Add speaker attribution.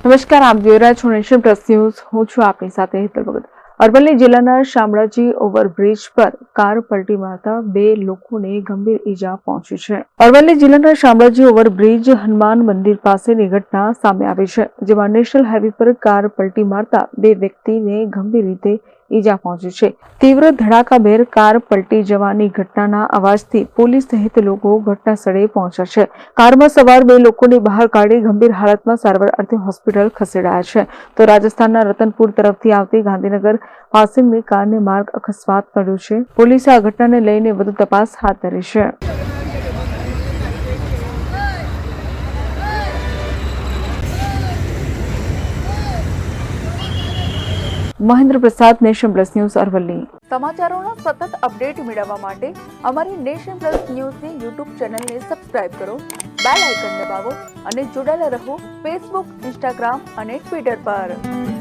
Speaker 1: નમસ્કાર, આપ જોઈ રહ્યા છો નેશન પ્લસ ન્યૂઝ. હું છું આપની સાથે હેતલ ભગત. અરવલ્લી જિલ્લાના શામળાજી ઓવરબ્રિજ પર કાર પલટી મારતા 2 લોકોને ગંભીર ઈજા પહોંચી છે. અરવલ્લી જિલ્લાના શામળાજી ઓવરબ્રિજ હનુમાન મંદિર પાસેની ઘટના સામે આવી છે, જેમાં નેશનલ હાઈવે પર કાર પલટી મારતા 2 વ્યક્તિને ગંભીર રીતે ઈજા પહોંચી છે. તીવ્ર ધડાકાભેર કાર પલટી જવાની ઘટનાના અવાજથી પોલીસ સહિત લોકો ઘટના સ્થળે પહોંચ્યા છે. કારમાં સવાર 2 લોકોને બહાર કાઢી ગંભીર હાલતમાં સારવાર અર્થે હોસ્પિટલ ખસેડાયા છે. તો રાજસ્થાનના રતનપુર તરફથી આવતી ગાંધીનગર પાસિંગની કારને માર્ગ અકસ્માત નડ્યો છે. પોલીસે આ ઘટનાને લઈને વધુ તપાસ હાથ ધરી છે. મહેન્દ્ર પ્રસાદ, નેશન પ્લસ ન્યૂઝ, અરવલ્લી.
Speaker 2: સમાચારોનો સતત અપડેટ મેળવવા માટે અમારી નેશન પ્લસ ન્યૂઝની યુટ્યુબ ચેનલને સબસ્ક્રાઇબ કરો, બેલ આઇકન દબાવો અને જોડાયેલા રહો ફેસબુક, ઇન્સ્ટાગ્રામ અને ટ્વિટર પર.